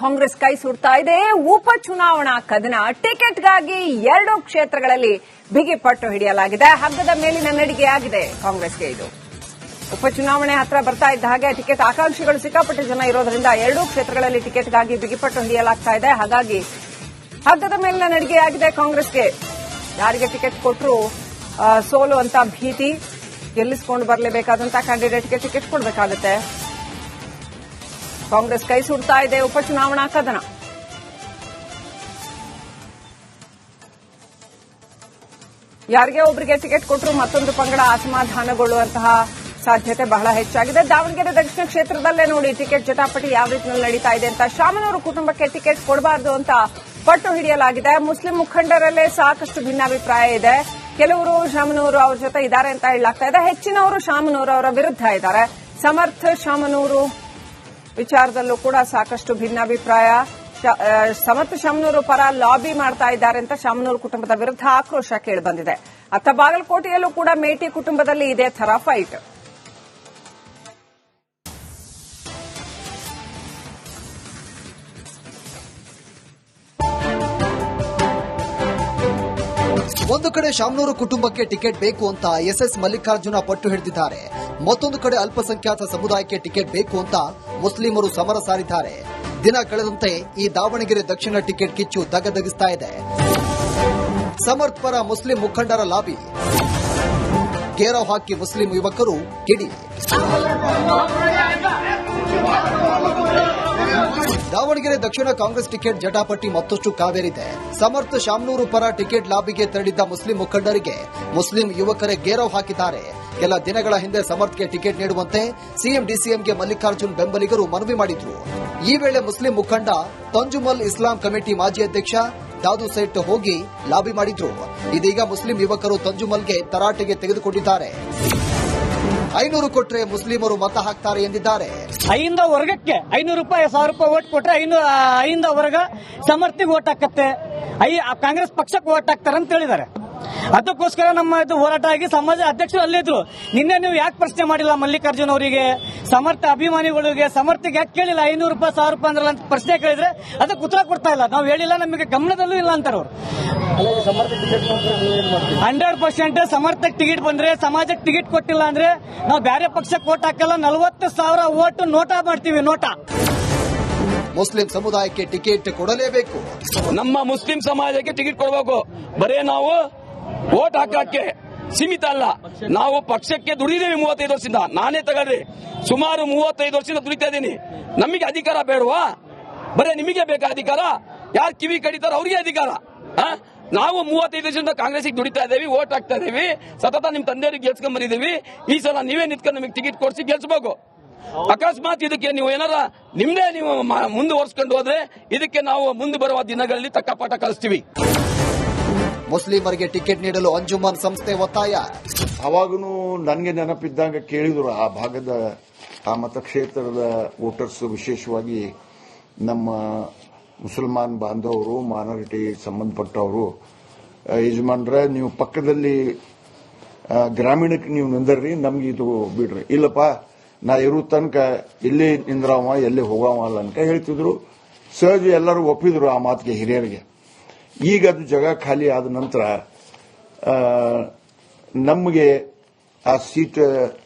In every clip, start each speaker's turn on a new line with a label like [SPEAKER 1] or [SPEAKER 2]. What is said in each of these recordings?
[SPEAKER 1] ಕಾಂಗ್ರೆಸ್ ಕೈ ಸುಡ್ತಾ ಇದೆ. ಉಪಚುನಾವಣಾ ಕದನ ಟಿಕೆಟ್ಗಾಗಿ 2 ಕ್ಷೇತ್ರಗಳಲ್ಲಿ ಬಿಗಿ ಪಟ್ಟು ಹಿಡಿಯಲಾಗಿದೆ. ಹಗ್ಗದ ಮೇಲಿನ ನಡಿಗೆಯಾಗಿದೆ ಕಾಂಗ್ರೆಸ್ಗೆ. ಇದು ಉಪಚುನಾವಣೆ ಹತ್ರ ಬರ್ತಾ ಇದ್ದ ಹಾಗೆ ಟಿಕೆಟ್ ಆಕಾಂಕ್ಷಿಗಳು ಸಿಕ್ಕಾಪಟ್ಟೆ ಜನ ಇರೋದ್ರಿಂದ 2 ಕ್ಷೇತ್ರಗಳಲ್ಲಿ ಟಿಕೆಟ್ಗಾಗಿ ಬಿಗಿಪಟ್ಟು ಹಿಡಿಯಲಾಗ್ತಾ ಇದೆ. ಹಾಗಾಗಿ ಹಗ್ಗದ ಮೇಲಿನ ನಡಿಗೆಯಾಗಿದೆ ಕಾಂಗ್ರೆಸ್ಗೆ. ಯಾರಿಗೆ ಟಿಕೆಟ್ ಕೊಟ್ಟರು ಸೋಲು ಅಂತ ಭೀತಿ, ಗೆಲ್ಲಿಸಿಕೊಂಡು ಬರಲೇಬೇಕಾದಂತ ಕ್ಯಾಂಡಿಡೇಟ್ಗೆ ಟಿಕೆಟ್ ಕೊಡಬೇಕಾಗುತ್ತೆ. ಕಾಂಗ್ರೆಸ್ ಕೈ ಸುಡ್ತಾ ಇದೆ ಉಪಚುನಾವಣಾ ಕದನ. ಯಾರಿಗೆ ಒಬ್ಬರಿಗೆ ಟಿಕೆಟ್ ಕೊಟ್ಟರು ಮತ್ತೊಂದು ಪಂಗಡ ಅಸಮಾಧಾನಗೊಳ್ಳುವಂತಹ ಸಾಧ್ಯತೆ ಬಹಳ ಹೆಚ್ಚಾಗಿದೆ. ದಾವಣಗೆರೆ ದಕ್ಷಿಣ ಕ್ಷೇತ್ರದಲ್ಲೇ ನೋಡಿ ಟಿಕೆಟ್ ಜಟಾಪಟಿ ಯಾವ ರೀತಿಯಲ್ಲಿ ನಡೀತಾ ಇದೆ ಅಂತ. ಶಾಮನೂರು ಕುಟುಂಬಕ್ಕೆ ಟಿಕೆಟ್ ಕೊಡಬಾರದು ಅಂತ ಪಟ್ಟು ಹಿಡಿಯಲಾಗಿದೆ. ಮುಸ್ಲಿಂ ಮುಖಂಡರಲ್ಲೇ ಸಾಕಷ್ಟು ಭಿನ್ನಾಭಿಪ್ರಾಯ ಇದೆ. ಕೆಲವರು ಶಾಮನೂರು ಅವರ ಜೊತೆ ಇದ್ದಾರೆ ಅಂತ ಹೇಳಲಾಗ್ತಾ ಇದೆ. ಹೆಚ್ಚಿನವರು ಶಾಮನೂರು ಅವರ ವಿರುದ್ಧ ಇದ್ದಾರೆ. ಸಮರ್ಥ ಶಾಮನೂರು ವಿಚಾರದಲ್ಲೂ ಕೂಡ ಸಾಕಷ್ಟು ಭಿನ್ನಾಭಿಪ್ರಾಯ. ಸಮರ್ಥ ಶಾಮನೂರು ಪರ ಲಾಬಿ ಮಾಡ್ತಾ ಇದ್ದಾರೆ ಅಂತ ಶಾಮನೂರು ಕುಟುಂಬದ ವಿರುದ್ಧ ಆಕ್ರೋಶ ಕೇಳಿಬಂದಿದೆ. ಅತ್ತ ಬಾಗಲಕೋಟೆಯಲ್ಲೂ ಕೂಡ ಮೇಟಿ ಕುಟುಂಬದಲ್ಲಿ ಇದೇ ಥರ ಫೈಟ್.
[SPEAKER 2] ಒಂದು ಕಡೆ ಶಾಮನೂರು ಕುಟುಂಬಕ್ಕೆ ಟಿಕೆಟ್ ಬೇಕು ಅಂತ ಎಸ್ಎಸ್ ಮಲ್ಲಿಕಾರ್ಜುನ ಪಟ್ಟು ಹಿಡಿದಿದ್ದಾರೆ. ಮತ್ತೊಂದು ಕಡೆ ಅಲ್ಪಸಂಖ್ಯಾತ ಸಮುದಾಯಕ್ಕೆ ಟಿಕೆಟ್ ಬೇಕು ಅಂತ ಮುಸ್ಲಿಮರು ಸಮರ ಸಾರಿದ್ದಾರೆ. ದಿನ ಕಳೆದಂತೆ ಈ ದಾವಣಗೆರೆ ದಕ್ಷಿಣ ಟಿಕೆಟ್ ಕಿಚ್ಚು ದಗದಗಿಸ್ತಾ ಇದೆ. ಸಮರ್ಥ್ ಪರ ಮುಸ್ಲಿಂ ಮುಖಂಡರ ಲಾಬಿ, ಗೇರವ್ ಹಾಕಿ ಮುಸ್ಲಿಂ ಯುವಕರು ಕಿಡಿ. ದಾವಣಗೆರೆ ದಕ್ಷಿಣ ಕಾಂಗ್ರೆಸ್ ಟಿಕೆಟ್ ಜಟಾಪಟಿ ಮತ್ತಷ್ಟು ಕಾವೇರಿದೆ. ಸಮರ್ಥ ಶಾಮನೂರು ಪರ ಟಿಕೆಟ್ ಲಾಬಿಗೆ ತೆರಳಿದ್ದ ಮುಸ್ಲಿಂ ಮುಖಂಡರಿಗೆ ಮುಸ್ಲಿಂ ಯುವಕರೇ ಗೇರವ್ ಹಾಕಿದ್ದಾರೆ. ಕೆಲ ದಿನಗಳ ಹಿಂದೆ ಸಮರ್ಥ್ಗೆ ಟಿಕೆಟ್ ನೀಡುವಂತೆ ಸಿಎಂ ಡಿಸಿಎಂಗೆ ಮಲ್ಲಿಕಾರ್ಜುನ್ ಬೆಂಬಲಿಗರು ಮನವಿ ಮಾಡಿದ್ರು. ಈ ವೇಳೆ ಮುಸ್ಲಿಂ ಮುಖಂಡ ತಂಜುಮಲ್ ಇಸ್ಲಾಂ ಕಮಿಟಿ ಮಾಜಿ ಅಧ್ಯಕ್ಷ ದಾದು ಸೇಠ್ ಹೋಗಿ ಲಾಬಿ ಮಾಡಿದ್ರು. ಇದೀಗ ಮುಸ್ಲಿಂ ಯುವಕರು ತಂಜುಮಲ್ಗೆ ತರಾಟೆಗೆ ತೆಗೆದುಕೊಂಡಿದ್ದಾರೆ. 500 ಕೊಟ್ರೆ ಮುಸ್ಲಿಮರು ಮತ ಹಾಕ್ತಾರೆ ಎಂದಿದ್ದಾರೆ.
[SPEAKER 3] 500 ವರ್ಗಕ್ಕೆ 500 ರೂಪಾಯಿ 1000 ರೂಪಾಯಿ ಓಟ್ ಕೊಟ್ರೆ 500 ವರ್ಗ ಸಮರ್ಥಿಗೆ ಓಟ್ ಹಾಕತ್ತೆ, ಕಾಂಗ್ರೆಸ್ ಪಕ್ಷಕ್ಕೆ ಓಟ್ ಹಾಕ್ತಾರೆ ಅಂತ ಹೇಳಿದ್ದಾರೆ. ಅದಕ್ಕೋಸ್ಕರ ನಮ್ಮ ಇದು ಹೋರಾಟ ಆಗಿ ಸಮಾಜ ಅಧ್ಯಕ್ಷರು ಅಲ್ಲಿದ್ರು. ನಿನ್ನೆ ನೀವು ಯಾಕೆ ಪ್ರಶ್ನೆ ಮಾಡಿಲ್ಲ ಮಲ್ಲಿಕಾರ್ಜುನ್ ಅವರಿಗೆ, ಸಮರ್ಥ ಅಭಿಮಾನಿಗಳಿಗೆ, ಸಮರ್ಥಿಗೆ ಯಾಕೆ ಕೇಳಿಲ್ಲ 500 ರೂಪಾಯಿ 1000 ರೂಪಾಯಿ ಅಂದ್ರಲ್ಲ ಅಂತ ಪ್ರಶ್ನೆ ಕೇಳಿದ್ರೆ ಅದಕ್ಕೆ ಉತ್ತರ ಕೊಡ್ತಾ ಇಲ್ಲ. ನಾವು ಹೇಳಿಲ್ಲ, ನಮಗೆ ಗಮನದಲ್ಲೂ ಇಲ್ಲ ಅಂತಾರೆ ಅವರು. 100% ಸಮರ್ಥಕ್ಕೆ ಟಿಕೆಟ್ ಬಂದ್ರೆ, ಸಮಾಜಕ್ಕೆ ಟಿಕೆಟ್ ಕೊಟ್ಟಿಲ್ಲ ಅಂದ್ರೆ ನಾವು ಬೇರೆ ಪಕ್ಷಕ್ಕೆ ಓಟ್ ಹಾಕಲ್ಲ. 40,000 ಓಟ್ ನೋಟಾ ಮಾಡ್ತೀವಿ, ನೋಟಾ.
[SPEAKER 2] ಮುಸ್ಲಿಂ ಸಮುದಾಯಕ್ಕೆ ಟಿಕೆಟ್ ಕೊಡಲೇಬೇಕು.
[SPEAKER 4] ನಮ್ಮ ಮುಸ್ಲಿಂ ಸಮಾಜಕ್ಕೆ ಟಿಕೆಟ್ ಕೊಡಬೇಕು. ಬರೇ ನಾವು ವೋಟ್ ಹಾಕಕ್ಕೆ ಸೀಮಿತ ಅಲ್ಲ, ನಾವು ಪಕ್ಷಕ್ಕೆ ದುಡಿದೇವಿ 35 ವರ್ಷದಿಂದ. ನಾನೇ ತಗೊಳ್ರಿ, ಸುಮಾರು 35 ವರ್ಷದಿಂದ ದುಡಿತಾ ಇದ್ದೀನಿ. ನಮಗೆ ಅಧಿಕಾರ ಬೇಡವಾ? ಬರೇ ನಿಮಗೆ ಬೇಕಾ ಅಧಿಕಾರ? ಯಾರು ಕಿವಿ ಕಡಿತಾರೋ ಅವ್ರಿಗೆ ಅಧಿಕಾರ. ನಾವು 35 ವರ್ಷದಿಂದ ಕಾಂಗ್ರೆಸ್ಗೆ ದುಡಿತಾ ಇದ್ದೇವೆ, ವೋಟ್ ಹಾಕ್ತಾ ಇದ್ದೀವಿ, ಸತತ ನಿಮ್ ತಂದೆಯವ್ರಿಗೆ ಗೆಲ್ಸ್ಕೊಂಡ್ ಬಂದಿದ್ದೀವಿ. ಈ ಸಲ ನೀವೇ ನಿಂತ್ಕೊಂಡು ನಮಗೆ ಟಿಕೆಟ್ ಕೊಡಿಸಿ ಗೆಲ್ಸ್ಬೇಕು. ಅಕಸ್ಮಾತ್ ಇದಕ್ಕೆ ನೀವು ಏನಾರ ನಿಮ್ದೇ ನೀವು ಮುಂದುವರ್ಸ್ಕೊಂಡು ಹೋದ್ರೆ ಇದಕ್ಕೆ ನಾವು ಮುಂದೆ ಬರುವ ದಿನಗಳಲ್ಲಿ ತಕ್ಕ ಪಾಠ ಕಲಿಸ್ತೀವಿ.
[SPEAKER 2] ಮುಸ್ಲಿಮರಿಗೆ ಟಿಕೆಟ್ ನೀಡಲು ಅಂಜುಮನ್ ಸಂಸ್ಥೆ ಒತ್ತಾಯ.
[SPEAKER 5] ಅವಾಗೂ ನನಗೆ ನೆನಪಿದ್ದಾಗ ಕೇಳಿದ್ರು, ಆ ಭಾಗದ ಆ ಮತಕ್ಷೇತ್ರದ ವೋಟರ್ಸ್, ವಿಶೇಷವಾಗಿ ನಮ್ಮ ಮುಸಲ್ಮಾನ್ ಬಾಂಧವರು, ಮಾನರಿಟಿ ಸಂಬಂಧಪಟ್ಟವರು, ಯಜಮಾನ್ರೆ ನೀವು ಪಕ್ಕದಲ್ಲಿ ಗ್ರಾಮೀಣಕ್ಕೆ ನೀವು ನಿಂದರ್ರಿ, ನಮ್ಗೆ ಇದು ಬಿಡ್ರಿ. ಇಲ್ಲಪ್ಪ, ನಾ ಇರೋ ತನಕ ಎಲ್ಲಿ ನಿಂದ್ರವ ಎಲ್ಲಿ ಹೋಗವ ಅಲ್ಲ ಅನ್ಕ ಹೇಳ್ತಿದ್ರು. ಸಹಜ ಎಲ್ಲರೂ ಒಪ್ಪಿದ್ರು ಆ ಮಾತಿಗೆ, ಹಿರಿಯರಿಗೆ. ಈಗ ಅದು ಜಾಗ ಖಾಲಿ ಆದ ನಂತರ ನಮಗೆ ಆ ಸೀಟ್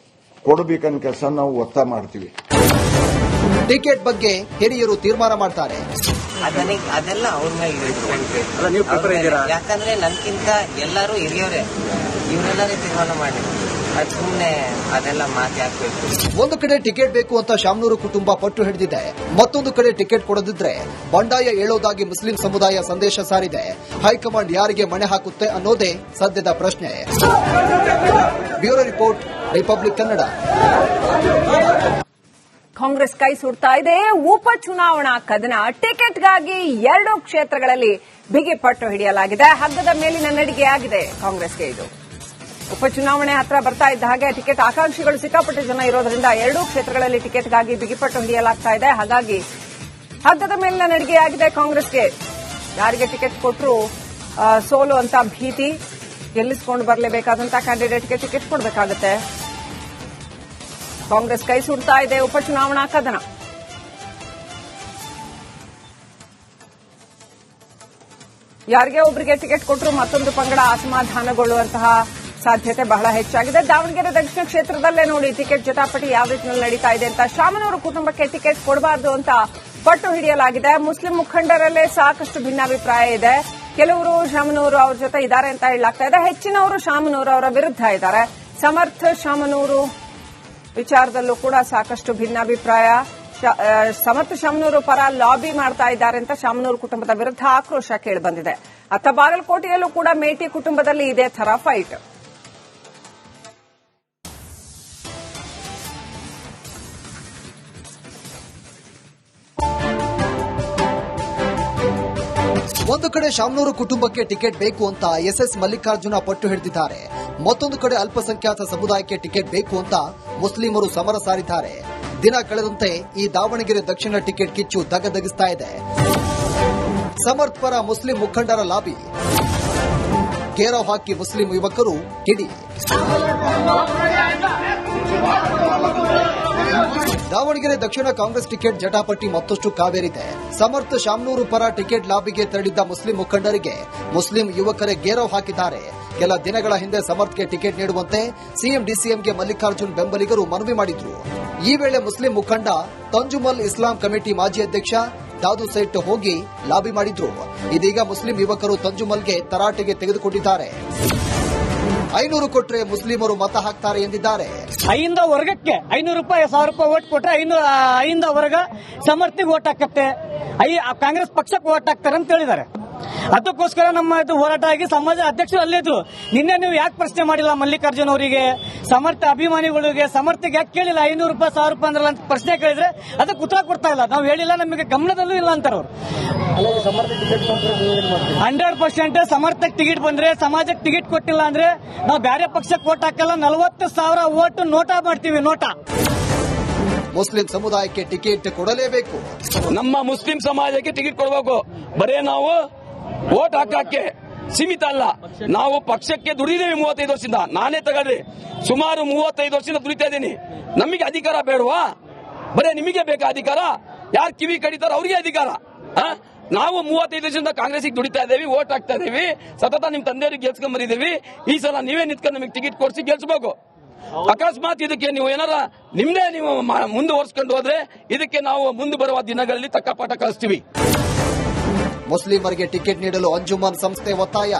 [SPEAKER 5] ಕೊಡಬೇಕನ್ನ ಕೆಲಸ ನಾವು ಒತ್ತಾಯ ಮಾಡ್ತೀವಿ.
[SPEAKER 2] ಟಿಕೆಟ್ ಬಗ್ಗೆ ಹಿರಿಯರು ತೀರ್ಮಾನ ಮಾಡ್ತಾರೆ.
[SPEAKER 6] ಅದೆಲ್ಲ ಅವ್ರ ಮೇಲೆ, ಯಾಕಂದ್ರೆ ನನ್ಕಿಂತ ಎಲ್ಲರೂ ಹಿರಿಯವರೇ, ಇವರೆಲ್ಲರೇ ತೀರ್ಮಾನ ಮಾಡಿ ಸುಮ್ಮನೆ ಅದೆಲ್ಲ ಮಾತು ಹಾಕ್ಬೇಕು.
[SPEAKER 2] ಒಂದು ಕಡೆ ಟಿಕೆಟ್ ಬೇಕು ಅಂತ ಶಾಮನೂರು ಕುಟುಂಬ ಪಟ್ಟು ಹಿಡಿದಿದೆ. ಮತ್ತೊಂದು ಕಡೆ ಟಿಕೆಟ್ ಕೊಡದಿದ್ರೆ ಬಂಡಾಯ ಏಳೋದಾಗಿ ಮುಸ್ಲಿಂ ಸಮುದಾಯ ಸಂದೇಶ ಸಾರಿದೆ. ಹೈಕಮಾಂಡ್ ಯಾರಿಗೆ ಮಣೆ ಹಾಕುತ್ತೆ ಅನ್ನೋದೇ ಸದ್ಯದ ಪ್ರಶ್ನೆ. Bureau report, republic Kannada.
[SPEAKER 1] Congress ಕೈ ಸುಡ್ತಾ ಇದೆ ಉಪಚುನಾವಣಾ ಕದನ. ಟಿಕೆಟ್ಗಾಗಿ 2 ಕ್ಷೇತ್ರಗಳಲ್ಲಿ ಬಿಗಿ ಪಟ್ಟು ಹಿಡಿಯಲಾಗಿದೆ. ಹಗ್ಗದ ಮೇಲಿನ ನಡಿಗೆಯಾಗಿದೆ ಕಾಂಗ್ರೆಸ್ಗೆ. ಇದು ಉಪಚುನಾವಣೆ ಹತ್ರ ಬರ್ತಾ ಇದ್ದ ಹಾಗೆ ಟಿಕೆಟ್ ಆಕಾಂಕ್ಷಿಗಳು ಸಿಕ್ಕಾಪಟ್ಟೆ ಜನ ಇರೋದ್ರಿಂದ 2 ಕ್ಷೇತ್ರಗಳಲ್ಲಿ ಟಿಕೆಟ್ಗಾಗಿ ಬಿಗಿಪಟ್ಟು ಹಿಡಿಯಲಾಗ್ತಾ ಇದೆ. ಹಾಗಾಗಿ ಹಗ್ಗದ ಮೇಲಿನ ನಡಿಗೆಯಾಗಿದೆ ಕಾಂಗ್ರೆಸ್ಗೆ. ಯಾರಿಗೆ ಟಿಕೆಟ್ ಕೊಟ್ಟರು ಸೋಲು ಅಂತ ಭೀತಿ, ಗೆಲ್ಲಿಸಿಕೊಂಡು ಬರಲೇಬೇಕಾದಂತಹ ಕ್ಯಾಂಡಿಡೇಟ್ಗೆ ಟಿಕೆಟ್ ಕೊಡಬೇಕಾಗುತ್ತೆ. ಕಾಂಗ್ರೆಸ್ ಕೈ ಸುಡ್ತಾ ಇದೆ ಉಪಚುನಾವಣಾ ಕದನ. ಯಾರಿಗೆ ಒಬ್ಬರಿಗೆ ಟಿಕೆಟ್ ಕೊಟ್ಟರು ಮತ್ತೊಂದು ಪಂಗಡ ಅಸಮಾಧಾನಗೊಳ್ಳುವಂತಹ ಸಾಧ್ಯತೆ ಬಹಳ ಹೆಚ್ಚಾಗಿದೆ. ದಾವಣಗೆರೆ ದಕ್ಷಿಣ ಕ್ಷೇತ್ರದಲ್ಲೇ ನೋಡಿ ಟಿಕೆಟ್ ಜಟಾಪಟಿ ಯಾವ ರೀತಿಯಲ್ಲಿ ನಡೀತಾ ಇದೆ ಅಂತ. ಶಾಮನೂರು ಕುಟುಂಬಕ್ಕೆ ಟಿಕೆಟ್ ಕೊಡಬಾರದು ಅಂತ ಪಟ್ಟು ಹಿಡಿಯಲಾಗಿದೆ. ಮುಸ್ಲಿಂ ಮುಖಂಡರಲ್ಲೇ ಸಾಕಷ್ಟು ಭಿನ್ನಾಭಿಪ್ರಾಯ ಇದೆ. ಕೆಲವರು ಶಾಮನೂರು ಅವ್ರ ಜೊತೆ ಇದ್ದಾರೆ ಅಂತ ಹೇಳಲಾಗ್ತಾ ಇದೆ. ಹೆಚ್ಚಿನವರು ಶಾಮನೂರು ಅವರ ವಿರುದ್ಧ ಇದ್ದಾರೆ. ಸಮರ್ಥ ಶಾಮನೂರು ವಿಚಾರದಲ್ಲೂ ಕೂಡ ಸಾಕಷ್ಟು ಭಿನ್ನಾಭಿಪ್ರಾಯ. ಸಮರ್ಥ ಶಾಮನೂರು ಪರ ಲಾಬಿ ಮಾಡ್ತಾ ಇದ್ದಾರೆ ಅಂತ ಶಾಮನೂರು ಕುಟುಂಬದ ವಿರುದ್ಧ ಆಕ್ರೋಶ ಕೇಳಿಬಂದಿದೆ. ಅತ್ತ ಬಾಗಲಕೋಟೆಯಲ್ಲೂ ಕೂಡ ಮೇಟಿ ಕುಟುಂಬದಲ್ಲಿ ಇದೇ ತರ ಫೈಟ್.
[SPEAKER 2] ಒಂದು ಕಡೆ ಶಾಮನೂರು ಕುಟುಂಬಕ್ಕೆ ಟಿಕೆಟ್ ಬೇಕು ಅಂತ ಎಸ್ಎಸ್ ಮಲ್ಲಿಕಾರ್ಜುನ ಪಟ್ಟು ಹಿಡಿದಿದ್ದಾರೆ. ಮತ್ತೊಂದು ಕಡೆ ಅಲ್ಪಸಂಖ್ಯಾತ ಸಮುದಾಯಕ್ಕೆ ಟಿಕೆಟ್ ಬೇಕು ಅಂತ ಮುಸ್ಲಿಮರು ಸಮರ ಸಾರಿದ್ದಾರೆ. ದಿನ ಕಳೆದಂತೆ ಈ ದಾವಣಗೆರೆ ದಕ್ಷಿಣ ಟಿಕೆಟ್ ಕಿಚ್ಚು ದಗದಗಿಸ್ತಾ ಇದೆ. ಸಮರ್ಥ್ ಪರ ಮುಸ್ಲಿಂ ಮುಖಂಡರ ಲಾಬಿ, ಗೇರವ್ ಹಾಕಿ ಮುಸ್ಲಿಂ ಯುವಕರು ಕಿಡಿ. ದಾವಣಗೆರೆ ದಕ್ಷಿಣ ಕಾಂಗ್ರೆಸ್ ಟಿಕೆಟ್ ಜಟಾಪಟಿ ಮತ್ತಷ್ಟು ಕಾವೇರಿದೆ. ಸಮರ್ಥ ಶಾಮನೂರು ಪರ ಟಿಕೆಟ್ ಲಾಬಿಗೆ ತೆರಳಿದ್ದ ಮುಸ್ಲಿಂ ಮುಖಂಡರಿಗೆ ಮುಸ್ಲಿಂ ಯುವಕರೇ ಗೇರವ್ ಹಾಕಿದ್ದಾರೆ. ಕೆಲ ದಿನಗಳ ಹಿಂದೆ ಸಮರ್ಥ್ಗೆ ಟಿಕೆಟ್ ನೀಡುವಂತೆ ಸಿಎಂ ಡಿಸಿಎಂಗೆ ಮಲ್ಲಿಕಾರ್ಜುನ್ ಬೆಂಬಲಿಗರು ಮನವಿ ಮಾಡಿದ್ರು. ಈ ವೇಳೆ ಮುಸ್ಲಿಂ ಮುಖಂಡ ತಂಜುಮಲ್ ಇಸ್ಲಾಂ ಕಮಿಟಿ ಮಾಜಿ ಅಧ್ಯಕ್ಷ ದಾದು ಸೈಟ್ ಹೋಗಿ ಲಾಬಿ ಮಾಡಿದ್ರು. ಇದೀಗ ಮುಸ್ಲಿಂ ಯುವಕರು ತಂಜುಮಲ್ಗೆ ತರಾಟೆಗೆ ತೆಗೆದುಕೊಂಡಿದ್ದಾರೆ. 500 ಕೊಟ್ರೆ ಮುಸ್ಲಿಮರು ಮತ ಹಾಕ್ತಾರೆ ಎಂದಿದ್ದಾರೆ.
[SPEAKER 3] 5ರಿಂದ ವರ್ಗಕ್ಕೆ 500 ರೂಪಾಯಿ 1000 ರೂಪಾಯಿ ಓಟ್ ಕೊಟ್ರೆ 5ರಿಂದ ವರ್ಗ ಸಮರ್ಥಿಗೆ ಓಟ್ ಹಾಕತ್ತೆ, ಕಾಂಗ್ರೆಸ್ ಪಕ್ಷಕ್ಕೆ ಓಟ್ ಹಾಕ್ತಾರೆ ಅಂತ ಹೇಳಿದ್ದಾರೆ. ಅದಕ್ಕೋಸ್ಕರ ನಮ್ಮ ಹೋರಾಟ ಆಗಿ ಸಮಾಜ ಅಧ್ಯಕ್ಷರು ಅಲ್ಲೇ ಇದ್ರು. ನಿನ್ನೆ ನೀವು ಯಾಕೆ ಪ್ರಶ್ನೆ ಮಾಡಿಲ್ಲ ಮಲ್ಲಿಕಾರ್ಜುನ್ ಅವರಿಗೆ, ಸಮರ್ಥ ಅಭಿಮಾನಿಗಳಿಗೆ, ಸಮರ್ಥಿಗೆ ಯಾಕೆ ಕೇಳಿಲ್ಲ 500 ರೂಪಾಯಿ 1000 ರೂಪಾಯಿ ಅಂದ್ರಲ್ಲ ಅಂತ ಪ್ರಶ್ನೆ ಕೇಳಿದ್ರೆ ಅದಕ್ಕೆ ಉತ್ತರ ಕೊಡ್ತಾ ಇಲ್ಲ. ನಾವು ಹೇಳಿಲ್ಲ, ನಮಗೆ ಗಮನದಲ್ಲೂ ಇಲ್ಲ ಅಂತಾರೆ ಅವರು. 100% ಸಮರ್ಥಕ್ಕೆ ಟಿಕೆಟ್ ಬಂದ್ರೆ, ಸಮಾಜಕ್ಕೆ ಟಿಕೆಟ್ ಕೊಟ್ಟಿಲ್ಲ ಅಂದ್ರೆ ನಾವು ಬೇರೆ ಪಕ್ಷಕ್ಕೆ ಓಟ್ ಹಾಕಲ್ಲ. 40,000 ಓಟ್ ನೋಟಾ ಮಾಡ್ತೀವಿ, ನೋಟಾ.
[SPEAKER 2] ಮುಸ್ಲಿಂ ಸಮುದಾಯಕ್ಕೆ ಟಿಕೆಟ್ ಕೊಡಲೇಬೇಕು.
[SPEAKER 4] ನಮ್ಮ ಮುಸ್ಲಿಂ ಸಮಾಜಕ್ಕೆ ಟಿಕೆಟ್ ಕೊಡಬೇಕು. ಬರೇ ನಾವು ವೋಟ್ ಹಾಕಕ್ಕೆ ಸೀಮಿತ ಅಲ್ಲ, ನಾವು ಪಕ್ಷಕ್ಕೆ ದುಡಿದೇವಿ 35 ವರ್ಷದಿಂದ. ನಾನೇ ತಗೊಳ್ರಿ, ಸುಮಾರು 35 ವರ್ಷದಿಂದ ದುಡಿತಾ ಇದ್ದೀನಿ. ನಮಗೆ ಅಧಿಕಾರ ಬೇಡವಾ? ಬರೇ ನಿಮಗೆ ಬೇಕಾ ಅಧಿಕಾರ? ಯಾರು ಕಿವಿ ಕಡಿತಾರ ಅವ್ರಿಗೆ ಅಧಿಕಾರ. ನಾವು 35 ವರ್ಷದಿಂದ ಕಾಂಗ್ರೆಸ್ಗೆ ದುಡಿತಾ ಇದ್ದೇವೆ, ವೋಟ್ ಹಾಕ್ತಾ ಇದ್ದೀವಿ, ಸತತ ನಿಮ್ ತಂದೆಯವ್ರಿಗೆ ಗೆಲ್ಸ್ಕೊಂಡ್ ಬಂದಿದ್ದೀವಿ. ಈ ಸಲ ನೀವೇ ನಿಂತ್ಕೊಂಡು ನಮಗೆ ಟಿಕೆಟ್ ಕೊಡಿಸಿ ಗೆಲ್ಸ್ಬೇಕು. ಅಕಸ್ಮಾತ್ ಇದಕ್ಕೆ ನೀವು ಏನಾರ ನಿಮ್ದೇ ನೀವು ಮುಂದುವರ್ಸ್ಕೊಂಡು ಹೋದ್ರೆ ಇದಕ್ಕೆ ನಾವು ಮುಂದೆ ಬರುವ ದಿನಗಳಲ್ಲಿ ತಕ್ಕ ಪಾಠ ಕಲಿಸ್ತೀವಿ.
[SPEAKER 2] ಮುಸ್ಲಿಮರಿಗೆ ಟಿಕೆಟ್ ನೀಡಲು ಅಂಜುಮನ್ ಸಂಸ್ಥೆ ಒತ್ತಾಯ.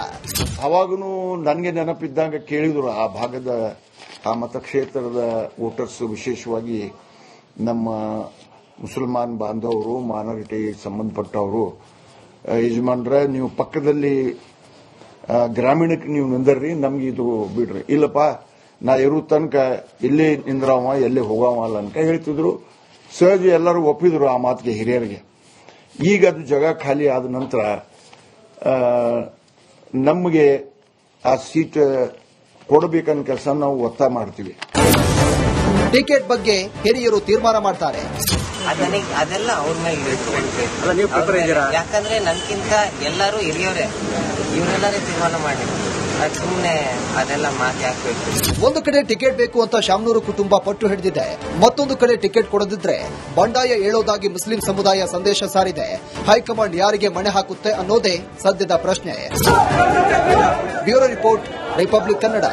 [SPEAKER 5] ಅವಾಗೂ ನನಗೆ ನೆನಪಿದ್ದಾಗ ಕೇಳಿದ್ರು ಆ ಭಾಗದ ಆ ಮತಕ್ಷೇತ್ರದ ವೋಟರ್ಸ್, ವಿಶೇಷವಾಗಿ ನಮ್ಮ ಮುಸಲ್ಮಾನ್ ಬಾಂಧವರು, ಮಾನರಿಟಿ ಸಂಬಂಧಪಟ್ಟವರು, ಯಜಮಾನ್ರೆ ನೀವು ಪಕ್ಕದಲ್ಲಿ ಗ್ರಾಮೀಣಕ್ಕೆ ನೀವು ನಿಂದರ್ರಿ, ನಮ್ಗೆ ಇದು ಬಿಡ್ರಿ. ಇಲ್ಲಪ್ಪ, ನಾ ಇರೋ ತನಕ ಇಲ್ಲೇ ನಿಂದ್ರವ, ಎಲ್ಲೇ ಹೋಗವ ಅಲ್ಲ ಅಂತ ಹೇಳ್ತಿದ್ರು. ಸಹಜ ಎಲ್ಲರೂ ಒಪ್ಪಿದ್ರು ಆ ಮಾತಿಗೆ, ಹಿರಿಯರಿಗೆ. ಈಗ ಅದು ಜಾಗ ಖಾಲಿ ಆದ ನಂತರ ನಮಗೆ ಆ ಸೀಟ್ ಕೊಡಬೇಕನ್ನ ಕೆಲಸ ನಾವು ಒತ್ತಾಯ ಮಾಡ್ತೀವಿ.
[SPEAKER 2] ಟಿಕೆಟ್ ಬಗ್ಗೆ ಹಿರಿಯರು ತೀರ್ಮಾನ ಮಾಡ್ತಾರೆ.
[SPEAKER 6] ಅದೆಲ್ಲ ಅವ್ರ ಮೇಲೆ ಯಾಕಂದ್ರೆ ನನ್ಕಿಂತ ಎಲ್ಲರೂ ಹಿರಿಯವರೇ, ಇವರೆಲ್ಲರೇ ತೀರ್ಮಾನ ಮಾಡಿ. ಸುಮ್ಮನೆ ಅದೆಲ್ಲ ಮಾತು ಹಾಕ್ಬೇಕು.
[SPEAKER 2] ಒಂದು ಕಡೆ ಟಿಕೆಟ್ ಬೇಕು ಅಂತ ಶಾಮನೂರು ಕುಟುಂಬ ಪಟ್ಟು ಹಿಡಿದಿದೆ. ಮತ್ತೊಂದು ಕಡೆ ಟಿಕೆಟ್ ಕೊಡದಿದ್ರೆ ಬಂಡಾಯ ಏಳೋದಾಗಿ ಮುಸ್ಲಿಂ ಸಮುದಾಯ ಸಂದೇಶ ಸಾರಿದೆ. ಹೈಕಮಾಂಡ್ ಯಾರಿಗೆ ಮಣೆ ಹಾಕುತ್ತೆ ಅನ್ನೋದೇ ಸದ್ಯದ ಪ್ರಶ್ನೆ. Bureau report, republic Kannada.